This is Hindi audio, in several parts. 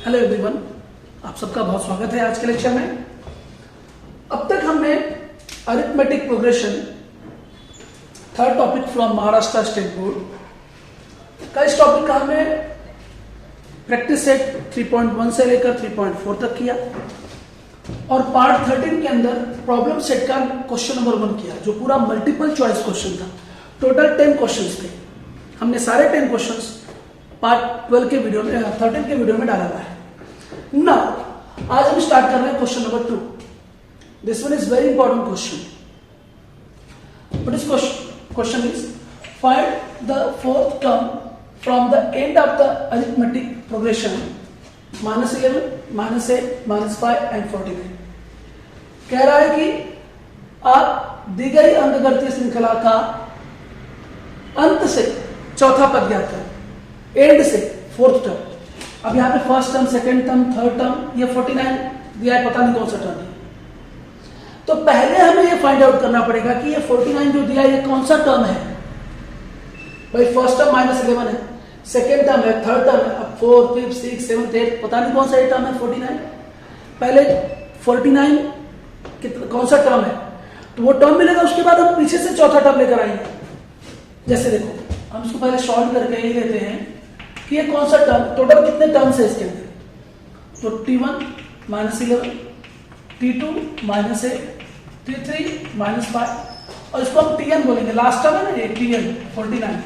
हेलो एवरीवन, आप सबका बहुत स्वागत है आज के लेक्चर में। अब तक हमने arithmetic progression third topic from Maharashtra state board का इस टॉपिक का हमने प्रैक्टिस सेट 3.1 से लेकर 3.4 तक किया और पार्ट 13 के अंदर प्रॉब्लम सेट का क्वेश्चन नंबर 1 किया, जो पूरा मल्टीपल चॉइस क्वेश्चन था। टोटल 10 क्वेश्चंस थे। हमने सारे 10 क्वेश्चंस पार्ट 12 के वीडियो में 13 के वीडियो में डाला हुआ है। Now, आज हम स्टार्ट कर रहे हैं question number 2। This one is very important question. What is question is find the fourth term from the end of the arithmetic progression -11, -8, -5 and 49। कह रहा है कि आप दी गई अंकगणितीय श्रृंखला का अंत से चौथा पद ज्ञात करें, एंड से फोर्थ टर्म। अब यहाँ पे first term, second term, third term, ये 49 दिया है, पता नहीं कौन सा टर्म है। तो पहले हमें ये फाइंड आउट करना पड़ेगा कि ये 49 जो दिया है ये कौन सा टर्म है। भाई फर्स्ट टर्म -11 है, सेकंड टर्म है, थर्ड टर्म है, अब 4, 5, 6, 7, 8 पता नहीं कौन सा ये टर्म है 49। पहले 49 कौन सा टर्म है तो वो टर्म मिलेगा, उसके बाद हम पीछे से चौथा टर्म लेकर आएंगे। जैसे देखो हम इसको पहले सॉल्व करके ही लेते हैं कि ये कौन सा टर्म, टोटल कितने टर्म्स है इसके अंदर। तो T1 -11, T2 -8, T3 -5 और इसको हम Tn बोलेंगे। लास्ट टर्म है ना ये Tn 49।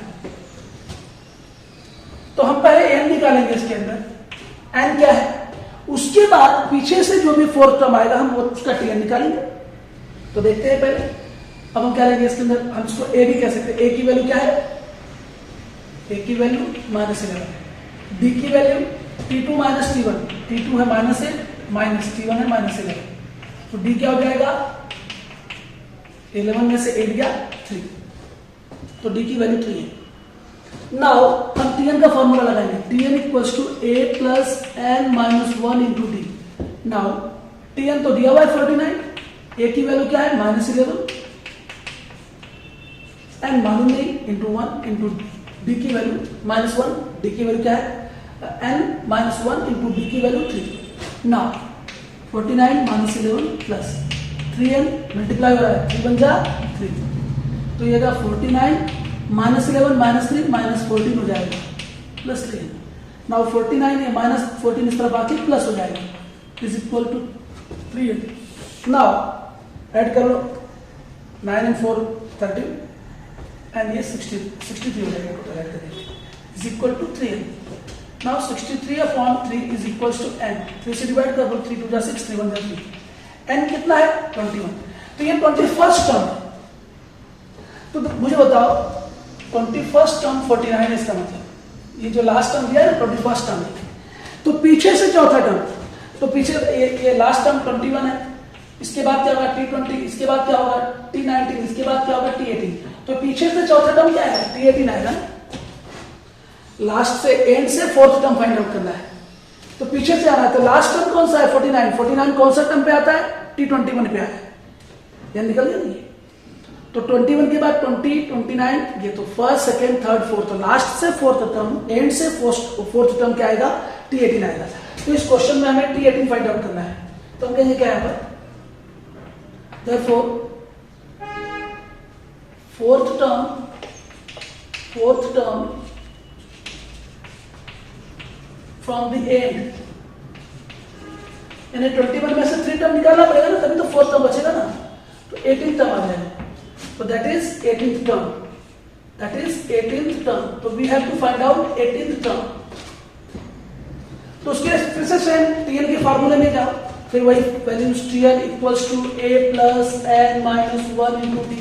तो हम पहले n निकालेंगे इसके अंदर, n क्या है, उसके बाद पीछे से जो भी फोर्थ टर्म आएगा हम वो उसका Tn निकालेंगे। तो देखते हैं पहले। अब हम क्या लेंगे इसके अंदर, हम इसको a भी कह सकते हैं। a की वैल्यू क्या है, a की वैल्यू -11, d की वैल्यू T2 -T1, T2 है -8 T1 है -11। तो d क्या हो जाएगा, 11 में से 8 गया 3, तो d की वैल्यू 3 है। नाउ हम Tn का फॉर्मूला लगाएंगे, Tn equals to a plus n minus 1 into D. Now Tn तो दिया हुआ है 49, a की वैल्यू क्या है -11, n मालूम नहीं, इंटू 1 इंटू d की वैल्यू -1, d की वैल्यू क्या है n -1 इंटू d की value 3। Now 49 -11 plus 3n multiply हो रहा है, 3 बन जा 3, तो ये 49 -11 -3 -14 हो जाएगा प्लस 3। नाउ 49 ये -14 इस तरफ आके प्लस हो जाएगा, is equal to 3n। Now add करो 9 and 4 13 एंड ये 63 हो जाएगा टोटल ऐड करेंगे, is equal to 3n। Now 63 upon 3 is equal to n। 3 से डिवाइड कर दो, 3 2 जा 6, 3 1 जा 3। n कितना है 21, तो ये 21st टर्म है। तो मुझे बताओ 21st टर्म 49 है, इसका मतलब ये जो लास्ट टर्म दिया है 21st टर्म है। तो पीछे से चौथा टर्म, तो पीछे ये लास्ट टर्म 21 है, इसके बाद क्या होगा T20, इसके बाद क्या होगा T19, इसके बाद क्या होगा T18। तो पीछे से चौथा टर्म क्या है T18 आएगा। लास्ट से एंड से फोर्थ टर्म फाइंड आउट करना है, तो पीछे से आना है। तो लास्ट टर्म कौन सा है 49 कौन सा टर्म पे आता है T21 पे आता है, यह निकल गया नहीं। तो 21 के बाद 20, 29, ये तो फर्स्ट सेकेंड थर्ड फोर्थ, तो लास्ट से फोर्थ टर्म, एंड से फोर्थ टर्म क्या आएगा T18 आएगा। तो इस क्वेश्चन में हमें T18 फाइंड आउट करना है। तो हम कहेंगे क्या है पर therefore fourth term from the end, यानी 21 में से 3 टर्म निकालना पड़ेगा ना, तभी तो फोर्थ टर्म बचेगा ना। तो 18th टर्म आ जाएगा, तो दैट इज 18th टर्म। तो we have to find out 18th term. तो उसके लिए फिर से सेम Tn के फार्मूले में जाओ, फिर वही values Tn equals to a plus n minus 1 into D.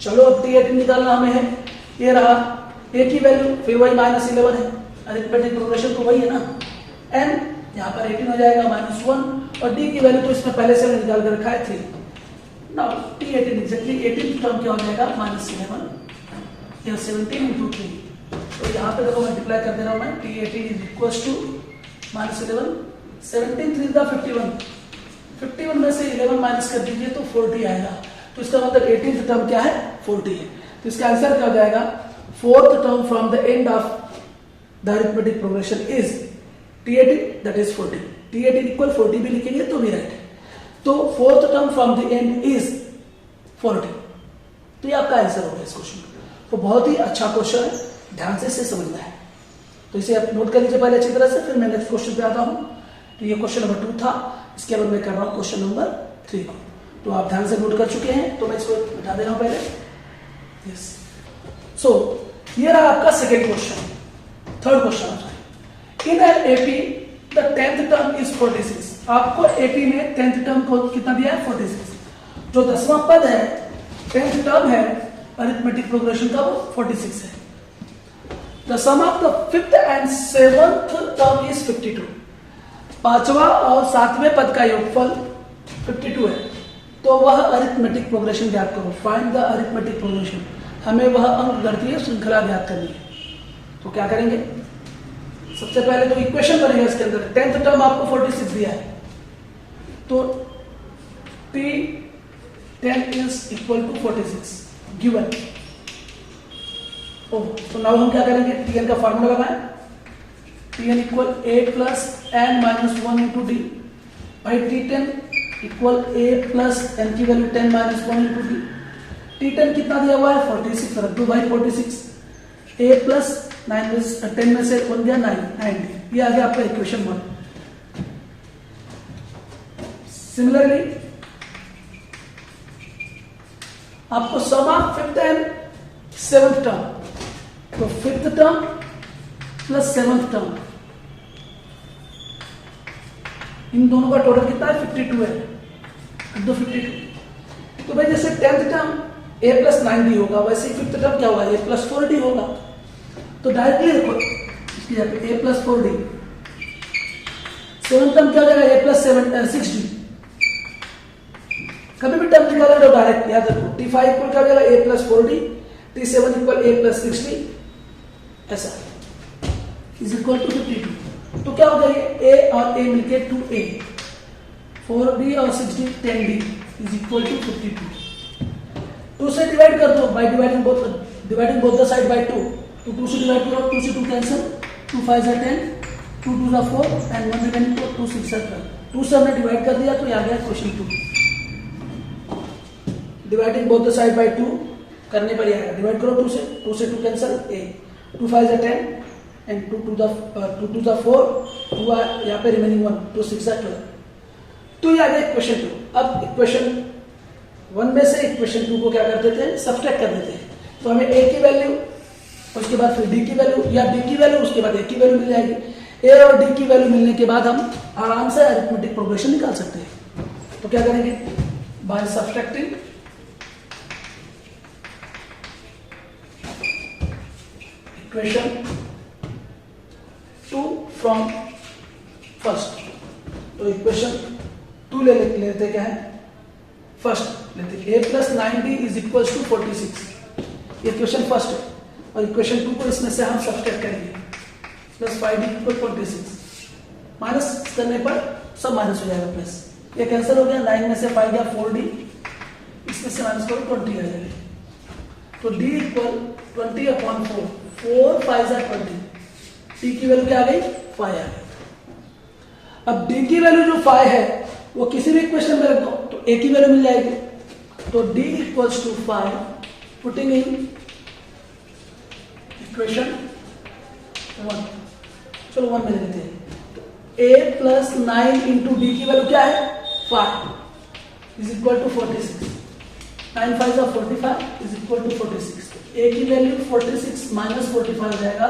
चलो अब T18 निकालना हमें है, ये रहा a की वैल्यू, फिर वही -11 है, अरिथमेटिक प्रोग्रेशन तो वही है ना। n यहाँ पर 18 हो जाएगा -1, और d की वैल्यू तो इसमें पहले से निकाल कर रखा है 3। Now T18 exactly 18th term क्या हो जाएगा -11, यह 17 इंटू 3। तो यहाँ पे देखो मल्टीप्लाई कर दे रहा हूँ मैं, T18 इज इक्वल्स टू -11, 17 3 का 51 में से 11 माइनस कर दीजिए तो 40 आएगा। तो इसका मतलब 18th टर्म क्या है 40 है। तो इसका आंसर क्या हो जाएगा, fourth term from the end of the arithmetic progression is T18 that is 40, T18 equal 40 भी लिखेंगे तो भी राइट है। तो fourth term from the end is 40, तो ये आपका आंसर होगा इस क्वेश्चन का। तो बहुत ही अच्छा क्वेश्चन है, ध्यान से इसे समझना है। तो इसे आप नोट कर लीजिए पहले अच्छी तरह से, फिर मैं नेक्स्ट क्वेश्चन पे आता हूं। तो ये क्वेश्चन नंबर 2 था, इसके बाद मैं कर रहा हूं क्वेश्चन नंबर 3 को। तो आप ध्यान से नोट कर चुके हैं, तो मैं इसको मिटा दे रहा हूं पहले। यस, सो ये रहा आपका second question. Third question, in an AP the 10th term is 46। आपको एपी में 10th टर्म को कितना दिया है? 46। जो 10वां पद है, 10th टर्म है अरिथमेटिक प्रोग्रेशन का, वो 46 है। The sum of the 5th and 7th term is 52। 5वां और 7वें पद का योगफल 52 है। तो वह अरिथमेटिक प्रोग्रेशन ज्ञात करो। फाइंड द अरिथमेटिक प्रोग्रेशन, हमें वह अंक गणितीय श्रृंखला ज्ञात करनी है। तो क्या करेंगे? सबसे पहले तो इक्वेशन बनेगा इसके अंदर। 10th टर्म आपको 46 दिया है, तो T10 is equal to 46 given. तो नाउ हम क्या करेंगे? Tn का फॉर्मूला लगाएं। Tn equal a plus n minus 1 into D by T10 equal a plus n की वैल्यू 10 माइनस 1 इंटू डी। T10 कितना दिया हुआ है? 46, रख दो बाई 46। a प्लस 10 में से 1 गया 9, ये आ गया आपका इक्वेशन 1। सिमिलरली आपको सम of 5th and 7th term, तो 5th term plus 7th term, इन दोनों का टोटल कितना है? 52 है। तो 52, तो भाई जैसे 10th term a plus 9d होगा, वैसे 5th टर्म क्या होगा? a प्लस 4d होगा। तो डायरेक्टली देखो इसकी जगह पे a plus 4d, 7th term क्या हो जाएगा? a plus 6d। कभी भी टर्म निकाले तो डायरेक्ट याद रखो। T5 इक्वल क्या हो जाएगा? a plus 4d, T7 equal a plus 6d, ऐसा इज इक्वल टू 52। तो क्या हो गया? ये a और a मिलके 2a, 4d और 6d 10d is equal to 52। 2 से डिवाइड कर दो by dividing both the side by 2। तो 2 से डिवाइड करो, 2 से 2 cancel, 2 5 are 10, 2 2 are 4 and 1 remaining, 2 6 are 12। 2 से हमने डिवाइड कर दिया, तो ये आ गया question 2। Dividing both the side by 2 करने पर आएगा, डिवाइड करो 2 से 2 cancel, a 2 5 are 10 and 2 2 are 4, 2 यहाँ पे रिमेनिंग 1, 2 6 are 12। तो ये आ गया इक्वेशन 2। अब इक्वेशन 1 में से इक्वेशन 2 को क्या कर देते हैं? सब्ट्रैक्ट कर देते हैं। तो हमें a की वैल्यू, उसके बाद फिर d की वैल्यू, या d की वैल्यू उसके बाद a की वैल्यू मिल जाएगी। a और d की वैल्यू मिलने के बाद हम आराम से अरिथमेटिक प्रोग्रेशन निकाल सकते हैं। तो क्या करेंगे? By subtracting equation 2 from first. तो इक्वेशन 2 लेते क्या है? फर्स्ट लेते a plus 9d is equal to 46, ये इक्वेशन फर्स्ट है। और इक्वेशन 2 को इसमें से हम सब्ट्रैक्ट करेंगे, प्लस 5d इक्वल 46, माइनस करने पर सब माइनस हो जाएगा, प्लस ये कैंसिल हो गया, 9 में से 5 गया 4d, इसमें से माइनस करो 20 आ जाएगा। तो d इक्वल 20/4, 4 5 are 20, t की वैल्यू क्या आ गई? 5 आ गई। अब d की वैल्यू जो 5 है वो किसी भी इक्वेशन में रख दो तो a की वैल्यू मिल जाएगी। तो d equals to 5, putting in equation 1, चलो 1 में लेते हैं। तो a प्लस 9 इंटू डी की वैल्यू क्या है? 5 is equal to 46, 9 5 are 45 is equal to 46। a की वैल्यू 46 माइनस 45 हो जाएगा।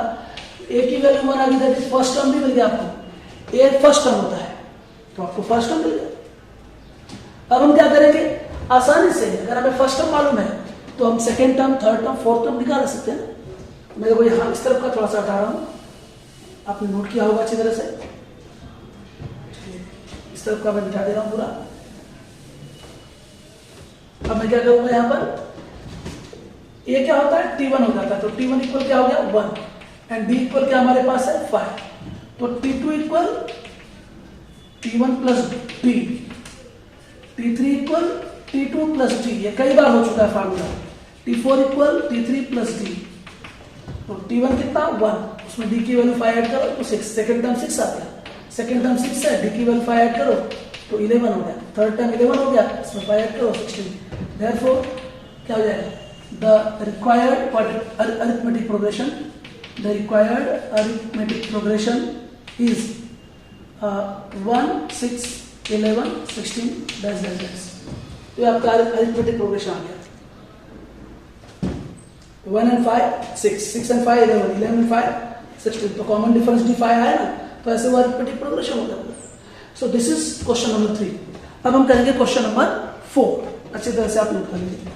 a की वैल्यू 1 आ गई, दैट इज फर्स्ट टर्म भी मिल गया आपको। a फर्स्ट टर्म होता है, तो आपको फर्स्ट टर्म मिल गया। अब हम क्या करेंगे? आसानी से अगर हमें फर्स्ट टर्म मालूम है तो हम second term, third term, fourth term निकाल सकते हैं। मैं देखो यहाँ इस तरफ का थोड़ा सा हटा रहा हूं, आपने नोट किया होगा अच्छी तरह से। इस तरफ का मैं मिटा दे रहा हूं पूरा। अब मैं क्या करूंगा? यहाँ पर ये क्या होता है? T1 हो जाता है। तो T1 इक्वल क्या हो गया? 1 एंड D इक्वल क्या हमारे पास है? 5। तो T2 equal T1 plus D, T3 equal T2 plus D, ये कई बार हो चुका है formula. T4 equal T3 plus D, तो T1 कितना? 1, उसमें D की वैल्यू 5 ऐड करो तो 6, सेकेंड टर्म 6 आ गया। सेकेंड टर्म 6 है, डी की वैल्यू 5 ऐड करो तो 11 हो गया, थर्ड टर्म 11 हो गया, इसमें 5 ऐड करो 16। देयरफॉर क्या हो जाएगा, the required arithmetic progression, the required arithmetic progression is 1 6 11 16 dash dash dash. तो ये आपका अरिथमेटिक प्रोग्रेशन आ गया। 1 and 5 6, 6 and 5 11, 11 and 5 16, तो कॉमन डिफरेंस D5 आया ना, तो ऐसे वो अरिथमेटिक प्रोग्रेशन होता है। So this is question number 3। अब हम करेंगे क्वेश्चन नंबर 4, अच्छी तरह से आप नोट कर लीजिए।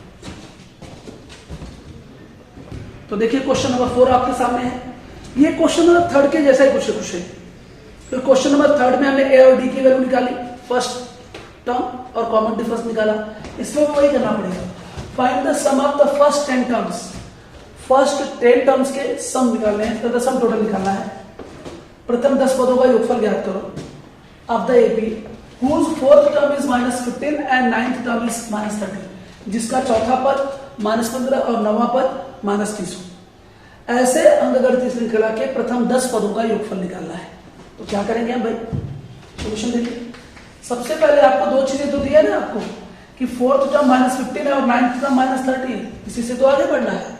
तो देखिए क्वेश्चन नंबर 4 आपके सामने है, ये क्वेश्चन नंबर 3 के जैसा ही कुछ है। फिर क्वेश्चन नंबर 3 में हमने ए और डी की वैल्यू निकाली, फर्स्ट टर्म और कॉमन डिफरेंस निकाला, इसमें वही करना पड़ेगा। Find the sum of the first 10 terms, first 10 terms के सम निकालने हैं, तो सम टोटल निकालना है। प्रथम 10 पदों का योगफल ज्ञात करो of the AP whose fourth term is -15 and ninth term is -30, जिसका चौथा पद -15 और नौवां पद -30 हो। ऐसे अंकगणित श्रृंखला के प्रथम 10 पदों का योगफल निकालना है। तो क्या करेंगे हम भाई, सोल्यूशन देखिए। सबसे पहले आपको दो चीजें तो दिया ना आपको कि फोर्थ टर्म -15 है और नाइन्थ टर्म -30 है, इसी से तो आगे बढ़ना है।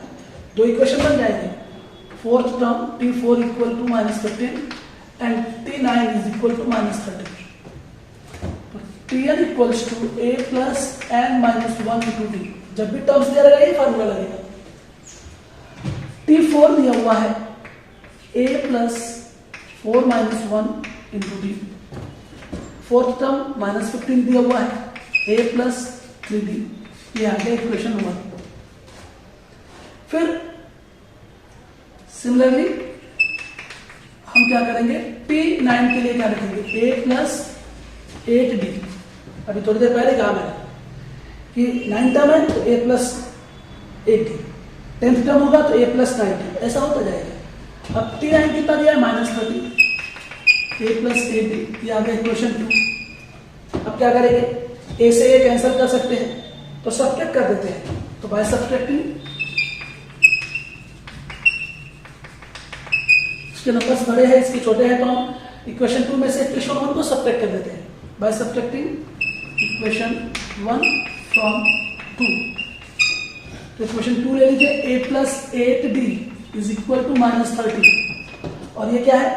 दो इक्वेशन बन जाएंगे, fourth term T4 equal to -15 and T9 is equal to -30। Tn equals to a plus n minus 1 into D. जब भी टर्म्स दिया रहेगा ये फार्मूला लगेगा। T4 दिया हुआ है a plus 4 minus 1 into D. Fourth term -15 दिया हुआ है a प्लस 3d। ये आ गया इक्वेशन नंबर 1। फिर सिमिलरली हम क्या करेंगे, T9 के लिए क्या रखेंगे, a प्लस 8d। अभी थोड़ी देर पहले कहा मैंने कि 9 टर्म है तो a plus 8d, 10th term होगा तो a प्लस 9d, ऐसा होता जाएगा। अब T9 कितना दिया है, -30, a प्लस 8d, ये आ गया इक्वेशन 2। अब क्या करेंगे, a से a कैंसिल कर सकते हैं तो सब्ट्रैक्ट कर देते हैं, तो बाय सब्ट्रैक्टिंग इसके नंबर्स बड़े हैं इसके छोटे हैं, तो हम इक्वेशन 2 में से इक्वेशन 1 को सब्ट्रैक्ट कर देते हैं बाय सब्ट्रैक्टिंग इक्वेशन 1 फ्रॉम 2। तो इक्वेशन 2 ले लीजिए, a plus 8d is equal to -30, और ये क्या है,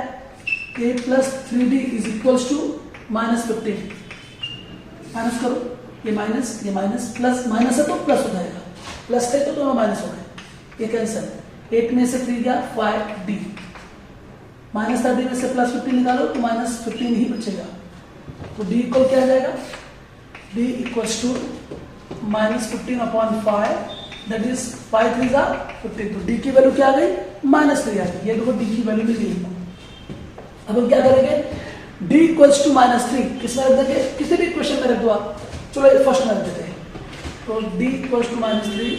a plus 3d is equals to -15। Minus करो, ये माइनस प्लस, माइनस है तो प्लस हो जाएगा, प्लस है तो दोनों माइनस हो गए, ये कैंसिल। 8 में से 3 गया 5d, -30 में से +15 निकालो तो -15 ही बचेगा। तो d इक्वल क्या आ जाएगा, d equals to -15 upon 5, that is 5 3 जा 15। तो d की वैल्यू क्या आ गई, -3 आ गई। ये देखो d की वैल्यू मिल गई। अब हम क्या करेंगे, d इक्वल्स टू -3 किसमें रख देंगे, किसी भी इक्वेशन में रख दो आप, चलो फर्स्ट में रख देते हैं। तो d equals to -3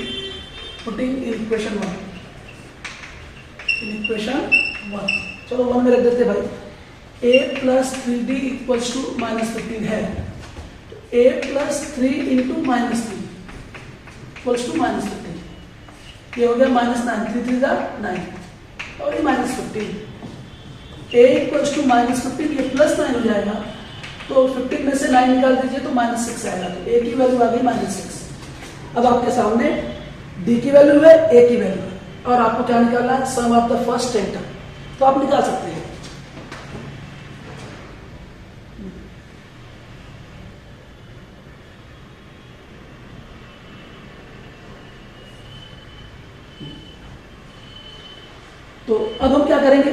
putting in equation 1, in equation 1, चलो 1 में रख देते भाई। a plus 3d equals to -15 है, तो a plus 3 into -3 equals to -15, ये हो गया -9, 3 3 9, और ये -15। a इक्वल्स टू -15, ये +9 हो जाएगा, तो 15 में से 9 निकाल दीजिए तो -6 आएगा। तो a की वैल्यू आ गई -6। अब आपके सामने d की वैल्यू है, a की वैल्यू है, और आपको क्या निकालना है, sum of the first 10 term, तो आप निकाल सकते हैं। तो अब हम क्या करेंगे,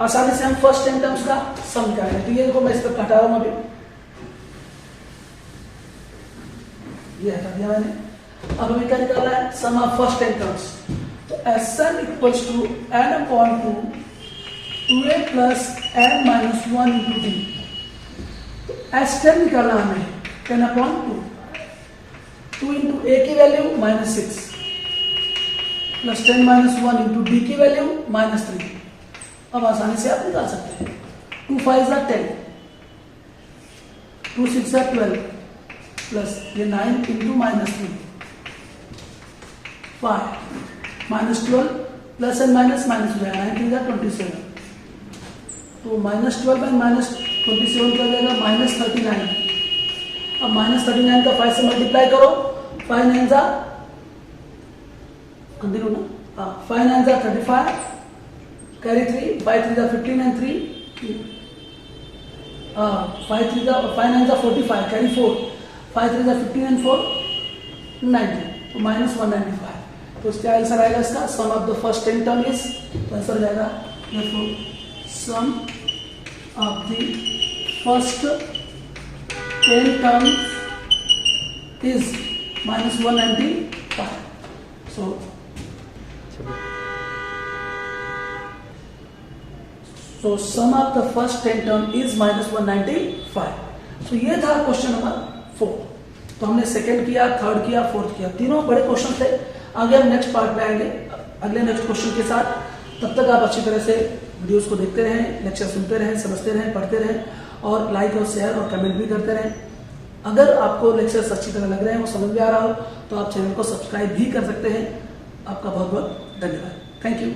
आसानी से हम फर्स्ट 10 टर्म्स का सम निकालेंगे। तो ये देखो मैं इस पर हटा रहा हूं, अभी ये हटा दिया मैंने। अब हमें क्या निकालना है, सम ऑफ फर्स्ट 10 टर्म्स। तो Sn equals to n upon 2 2a plus n minus 1 into d। तो S10 निकालना हमें 10 अपॉन 2 इंटू a की value -6 plus 10 minus 1 into D की वैल्यू -3। अब आसानी से आप निकाल सकते हैं। 2 5 जा 10, 2 6 जा 12 प्लस ये 9 into -3 5 -12 plus and minus minus हो जाएगा, 9 3 जा 27 तो -12 बाई -27 क्या हो जाएगा -39। अब -39 का 5 से मल्टीप्लाई करो, 5 9 जा कंटिन्यू ना, 5 9 जा 35, कैरी 3, 5 3 जा 15 and 3, 5 9 जा 45, कैरी 4, 5 3 जा 15 and 4 90, तो -195। तो क्या आंसर आएगा इसका? Sum of the first 10 term is, तो आंसर हो जाएगा sum of the first 10 term is -195. So sum of the first 10 term is -195. So ये था क्वेश्चन नंबर 4। तो हमने सेकंड किया, थर्ड किया, फोर्थ किया, तीनों बड़े क्वेश्चन थे। आगे हम नेक्स्ट पार्ट में आएंगे अगले नेक्स्ट क्वेश्चन के साथ। तब तक आप अच्छी तरह से वीडियोस को देखते रहें, लेक्चर सुनते रहें, समझते रहें, पढ़ते रहें और लाइक और शेयर और कमेंट भी करते रहें। अगर आपको लेक्चर्स अच्छी तरह लग रहे हैं, वो समझ में आ रहा हो, तो आप चैनल को सब्सक्राइब भी कर सकते हैं। आपका बहुत बहुत धन्यवाद। Thank you.